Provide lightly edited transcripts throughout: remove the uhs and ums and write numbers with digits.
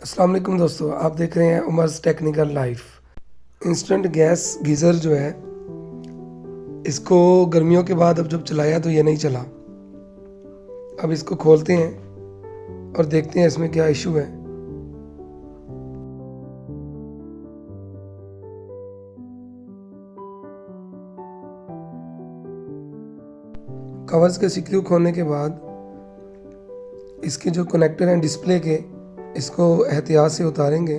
अस्सलाम वालेकुम दोस्तों, आप देख रहे हैं Umar's technical life. Instant gas geyser जो है, इसको गर्मियों के बाद अब जब चलाया तो ये नहीं चला। अब इसको खोलते हैं और देखते हैं इसमें क्या इशू है। कवर्स के सीक्यू खोलने के बाद इसके जो कनेक्टर हैं डिस्प्ले के, इसको एहतियात से उतारेंगे।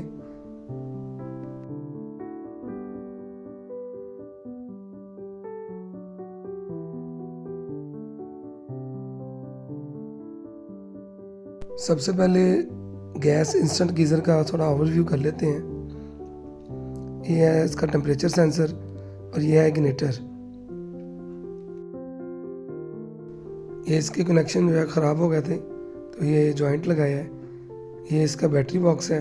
सबसे पहले गैस इंस्टेंट गीज़र का थोड़ा ओवरव्यू कर लेते हैं। ये है इसका टेम्परेचर सेंसर और ये है इग्निटर। ये इसके कनेक्शन जो है ख़राब हो गए थे, तो ये जॉइंट लगाया है। ये इसका बैटरी बॉक्स है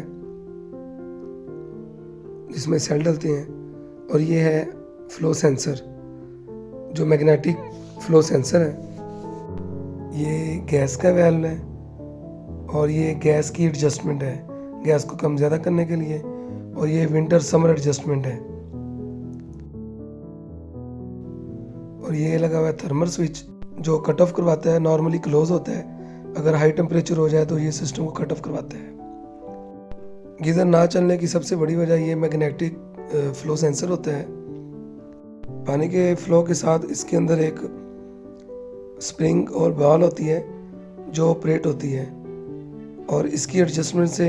जिसमें सेल डलते हैं, और ये है फ्लो सेंसर, जो मैग्नेटिक फ्लो सेंसर है। ये गैस का वेल्व है और ये गैस की एडजस्टमेंट है, गैस को कम ज़्यादा करने के लिए। और ये विंटर समर एडजस्टमेंट है। और ये लगा हुआ है थर्मल स्विच, जो कट ऑफ करवाता है। नॉर्मली क्लोज होता है, अगर हाई टेम्परेचर हो जाए तो ये सिस्टम को कट ऑफ करवाता है। गीज़र ना चलने की सबसे बड़ी वजह ये मैग्नेटिक फ्लो सेंसर होता है। पानी के फ्लो के साथ इसके अंदर एक स्प्रिंग और बॉल होती है जो ऑपरेट होती है, और इसकी एडजस्टमेंट से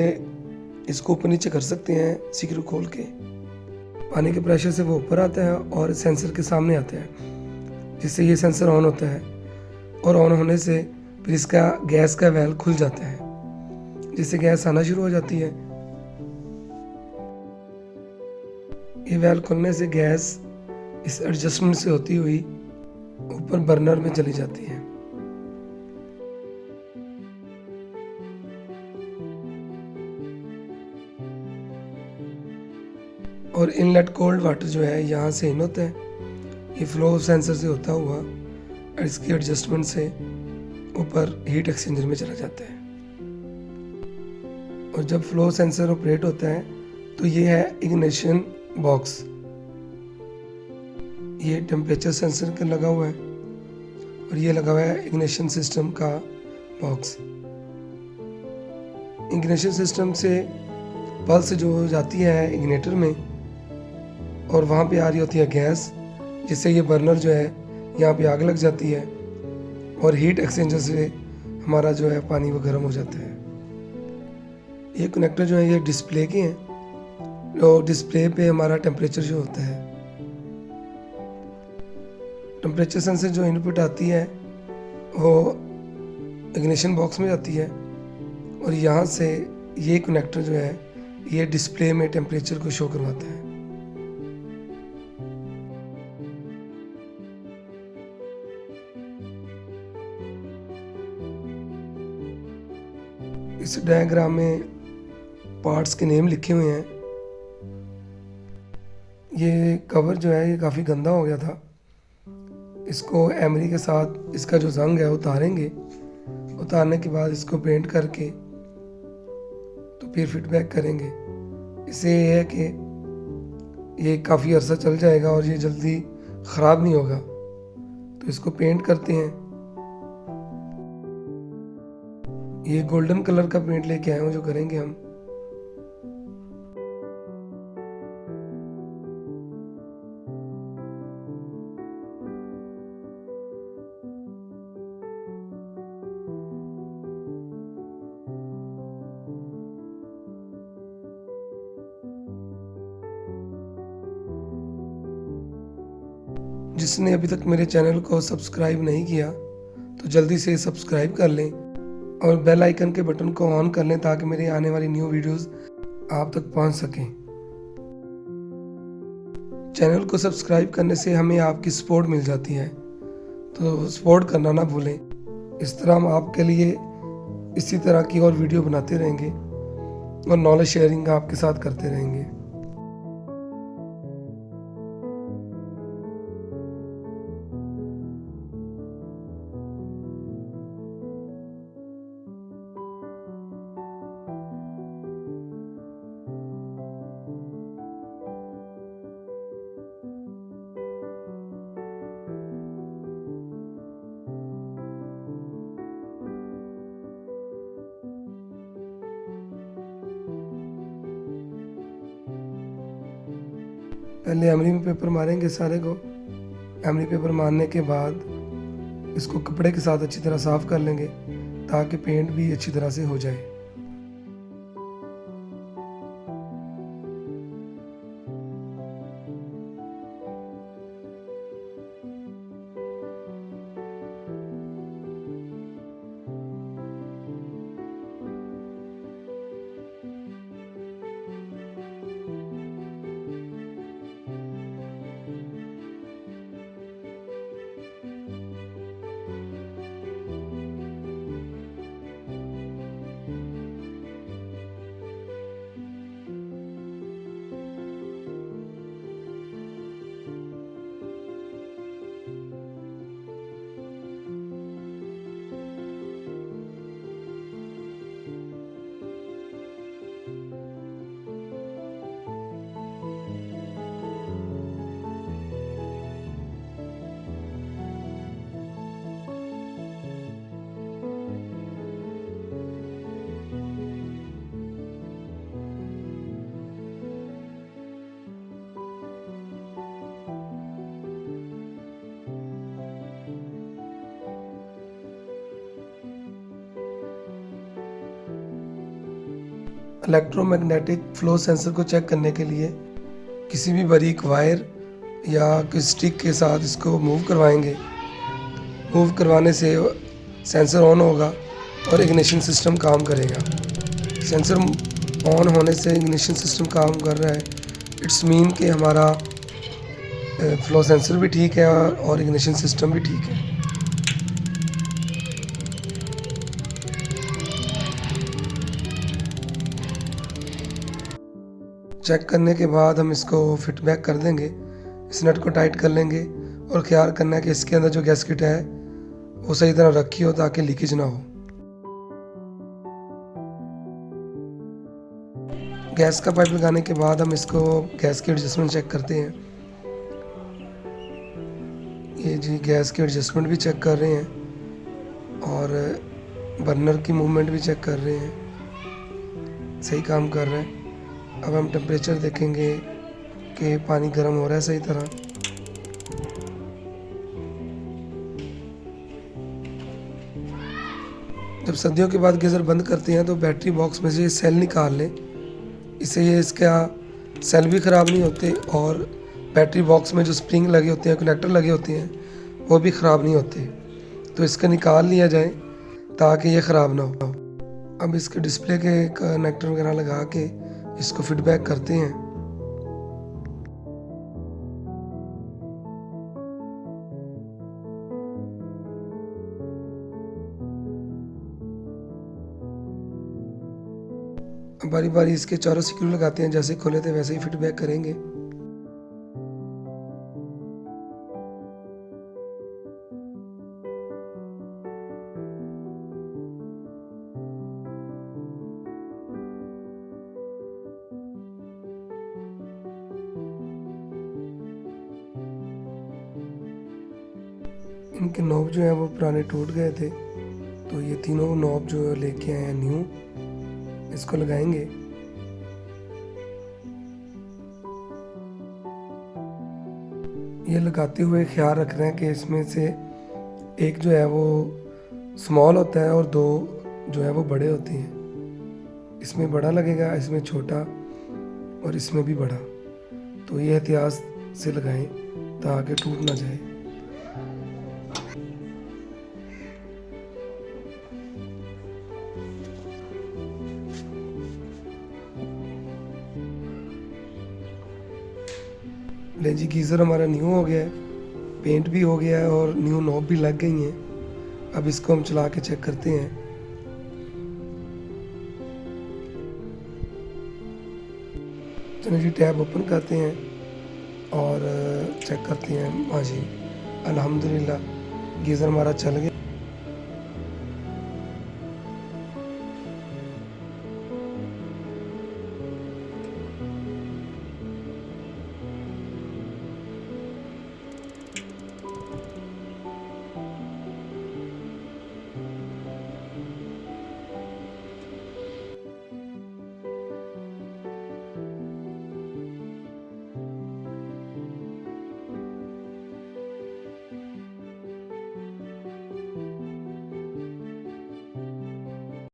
इसको ऊपर नीचे कर सकते हैं स्क्रू खोल के। पानी के प्रेशर से वो ऊपर आता है और सेंसर के सामने आता है, जिससे ये सेंसर ऑन होता है। और ऑन होने से फिर इसका गैस का वेल खुल जाता है, जिससे गैस आना शुरू हो जाती है। ये वेल खुलने से गैस इस एडजस्टमेंट से होती हुई ऊपर बर्नर में चली जाती है। और इनलेट कोल्ड वाटर जो है यहाँ से इन होता है, ये फ्लो सेंसर से होता हुआ और इसकी एडजस्टमेंट से ऊपर हीट एक्सचेंजर में चला जाता है। और जब फ्लो सेंसर ऑपरेट होता है तो ये है इग्निशन बॉक्स। ये टेम्परेचर सेंसर का लगा हुआ है और ये लगा हुआ है इग्निशन सिस्टम का बॉक्स। इग्निशन सिस्टम से पल्स जो जाती है इग्निटर में, और वहाँ पे आ रही होती है गैस, जिससे ये बर्नर जो है यहाँ पे आग लग जाती है, और हीट एक्सचेंजर से हमारा जो है पानी वो गर्म हो जाता है। ये कनेक्टर जो है ये डिस्प्ले के हैं, जो डिस्प्ले पे हमारा टेम्परेचर जो होता है। टेम्परेचर सेंसर जो इनपुट आती है वो इग्निशन बॉक्स में जाती है, और यहाँ से ये कनेक्टर जो है ये डिस्प्ले में टेम्परेचर को शो करवाता है। इस डायग्राम में पार्ट्स के नेम लिखे हुए हैं। ये कवर जो है ये काफ़ी गंदा हो गया था, इसको एमरी के साथ इसका जो जंग है उतारेंगे। उतारने के बाद इसको पेंट करके तो फिर फीडबैक करेंगे। इससे ये है कि ये काफ़ी अरसा चल जाएगा और ये जल्दी ख़राब नहीं होगा। तो इसको पेंट करते हैं। ये गोल्डन कलर का पेंट लेके आए हूँ जो करेंगे हम। जिसने अभी तक मेरे चैनल को सब्सक्राइब नहीं किया तो जल्दी से सब्सक्राइब कर लें और बेल आइकन के बटन को ऑन कर लें, ताकि मेरी आने वाली न्यू वीडियोस आप तक पहुंच सकें। चैनल को सब्सक्राइब करने से हमें आपकी सपोर्ट मिल जाती है, तो सपोर्ट करना ना भूलें। इस तरह हम आपके लिए इसी तरह की और वीडियो बनाते रहेंगे और नॉलेज शेयरिंग आपके साथ करते रहेंगे। पहले एमरी में पेपर मारेंगे सारे को। एमरी पेपर मारने के बाद इसको कपड़े के साथ अच्छी तरह साफ़ कर लेंगे ताकि पेंट भी अच्छी तरह से हो जाए। इलेक्ट्रोमैग्नेटिक फ्लो सेंसर को चेक करने के लिए किसी भी बारीक वायर या किसी स्टिक के साथ इसको मूव करवाएंगे। मूव करवाने से सेंसर ऑन होगा और इग्निशन सिस्टम काम करेगा। सेंसर ऑन होने से इग्निशन सिस्टम काम कर रहा है, इट्स मीन कि हमारा फ्लो सेंसर भी ठीक है और इग्निशन सिस्टम भी ठीक है। चेक करने के बाद हम इसको फिट बैक कर देंगे। इस नट को टाइट कर लेंगे और ख्याल करना है कि इसके अंदर जो गैस्केट है वो सही तरह रखी हो ताकि लीकेज ना हो। गैस का पाइप लगाने के बाद हम इसको गैस की एडजस्टमेंट चेक करते हैं। ये जी गैस की एडजस्टमेंट भी चेक कर रहे हैं और बर्नर की मूवमेंट भी चेक कर रहे हैं, सही काम कर रहा है। अब हम टेम्परेचर देखेंगे कि पानी गर्म हो रहा है सही तरह। जब सर्दियों के बाद गीज़र बंद करते हैं तो बैटरी बॉक्स में से ये सेल निकाल लें, इससे ये इसका सेल भी ख़राब नहीं होते और बैटरी बॉक्स में जो स्प्रिंग लगे होते हैं, कनेक्टर लगे होते हैं, वो भी ख़राब नहीं होते। तो इसका निकाल लिया जाए ताकि ये ख़राब ना हो। अब इसके डिस्प्ले के कनेक्टर वगैरह लगा के इसको फीडबैक करते हैं। बारी बारी इसके चारों स्क्रू लगाते हैं, जैसे खोले थे वैसे ही फीडबैक करेंगे। इनके नॉब जो है वो पुराने टूट गए थे, तो ये तीनों नॉब जो लेके आए हैं न्यू, इसको लगाएंगे। ये लगाते हुए ख्याल रख रहे हैं कि इसमें से एक जो है वो स्मॉल होता है और दो जो है वो बड़े होते हैं। इसमें बड़ा लगेगा, इसमें छोटा और इसमें भी बड़ा। तो ये एहतियात से लगाएं ताकि टूट ना जाए। ले जी गीज़र हमारा न्यू हो गया है, पेंट भी हो गया है और न्यू नॉब भी लग गई हैं। अब इसको हम चला के चेक करते हैं। चलो जी टैब ओपन करते हैं और चेक करते हैं। हाँ जी अल्हम्दुलिल्लाह गीज़र हमारा चल गया।